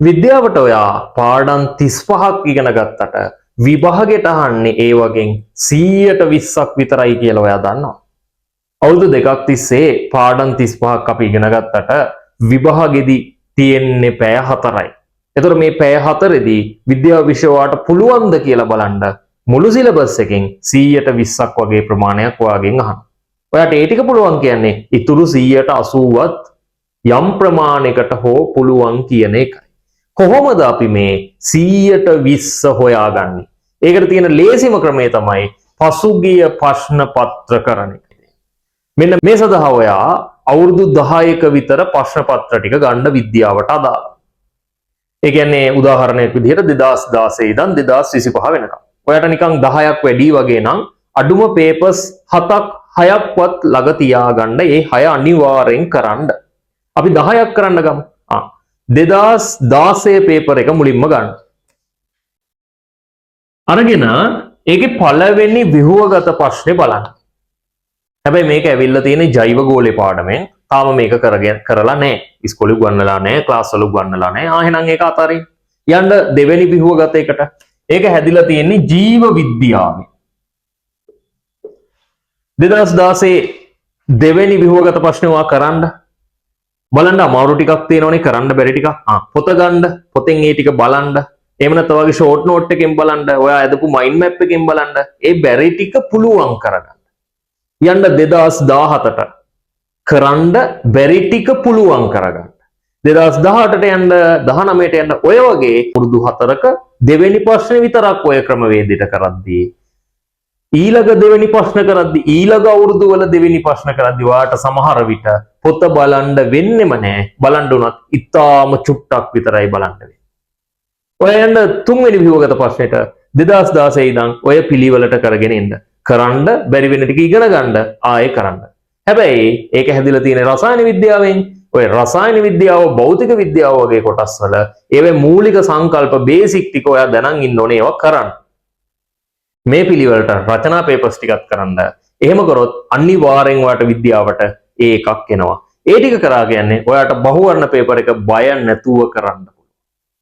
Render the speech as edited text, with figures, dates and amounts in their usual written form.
විද්‍යාවට ඔයා පාඩම් 35ක් ඉගෙන ගත්තට විභාගෙට අහන්නේ ඒ වගේ 120ක් විතරයි කියලා ඔයා දන්නවා. අවුරුදු දෙකක් තිස්සේ පාඩම් 35ක් අපි ඉගෙන ගත්තට විභාගෙදි තියෙන්නේ පැය 4යි. එතකොට මේ පැය 4ෙදී විද්‍යාව විෂය වාට පුළුවන්ද කියලා බලන්න මුළු සිලබස් එකෙන් 120ක් වගේ ප්‍රමාණයක් ඔයාගෙන් අහනවා. ඔයාට ඒ ටික පුළුවන් කියන්නේ ඉතුරු 180ත් යම් ප්‍රමාණයකට හෝ පුළුවන් කියන එකයි. කොහොමද අපි මේ 120 හොයාගන්නේ? ඒකට තියෙන ලේසිම ක්‍රමය තමයි පසුගිය ප්‍රශ්න පත්‍ර කරන එක. මෙන්න මේ සඳහා ඔයා අවුරුදු 10ක විතර ප්‍රශ්න පත්‍ර ටික ගන්න විද්‍යාවට අදාළ. ඒ කියන්නේ උදාහරණයක් විදිහට 2016 ඉඳන් 2025 වෙනකම්. ඔයාට නිකන් 10ක් වැඩි වගේ නම් අඩුම පේපර්ස් 7ක් 6ක්වත් ළඟ තියාගන්න. ඒ 6 අනිවාර්යෙන් කරන්න. අපි 10ක් කරන්න ගමු. 2016 පේපර් එක මුලින්ම ගන්න. අරගෙන ඒකේ පළවෙනි ව්‍යුහගත ප්‍රශ්නේ බලන්න. හැබැයි මේක ඇවිල්ලා තියෙන්නේ ජෛව ගෝලයේ පාඩමෙන්. තාම මේක කරලා නැහැ. ඉස්කෝලේ උගන්වලා නැහැ, ක්ලාස් වල උගන්වලා නැහැ. එහෙනම් ඒක අතරින් යන්න දෙවෙනි ව්‍යුහගත එකට. ඒක හැදිලා තියෙන්නේ ජීව විද්‍යාවේ. 2016 දෙවෙනි ව්‍යුහගත ප්‍රශ්නේ වා කරන්න. බලන්න අමාරු ටිකක් තියෙනවනේ කරන්න බැරි ටිකක්. පොත ගන්න, පොතෙන් ඒ ටික බලන්න. එහෙම නැත්නම් ඔයගේ ෂෝට් නෝට් එකෙන් බලන්න, ඔයා අදපු මයින්ඩ් මැප් එකෙන් බලන්න. ඒ බැරි ටික පුළුවන් කරගන්න. යන්න 2017ට කරන්න බැරි ටික පුළුවන් කරගන්න. 2018ට යන්න 19ට යන්න ඔය වගේ පුරුදු 4ක දෙවෙනි ප්‍රශ්නේ විතරක් ඔය ක්‍රමවේදයට කරද්දී ඊළඟ දෙවෙනි ප්‍රශ්න කරද්දී ඊළඟ අවුරුදු වල දෙවෙනි ප්‍රශ්න කරද්දී ඔයාට සමහර විට පොත බලන්න වෙන්නෙම නැහැ. බලන්න උනත් ඉතාම චුට්ටක් විතරයි බලන්න වෙන්නේ. ඔය යන්න තුන්වෙනි ව්‍යුහගත ප්‍රශ්නෙට 2016 ඉඳන් ඔය පිළිවෙලට කරගෙන එන්න. කරන්න බැරි වෙන ටික ඉගෙන ගන්න ආයෙ කරන්න. හැබැයි ඒක හැදිලා තියෙන රසායන විද්‍යාවෙන්. ඔය රසායන විද්‍යාව භෞතික විද්‍යාව වගේ කොටස් වල ඒවේ මූලික සංකල්ප බේසික් ටික ඔයා දැනන් ඉන්න ඕනේ ඒවා කරන්න. මේ පිළිවෙලට රචනා පේපර්ස් ටිකක් කරන්න. එහෙම කරොත් අනිවාර්යෙන් ඔයාට විද්‍යාවට ඒ එකක් එනවා. ඒ ටික කරා කියන්නේ ඔයාට බහුවර්ණ පේපර් එක බය නැතුව කරන්න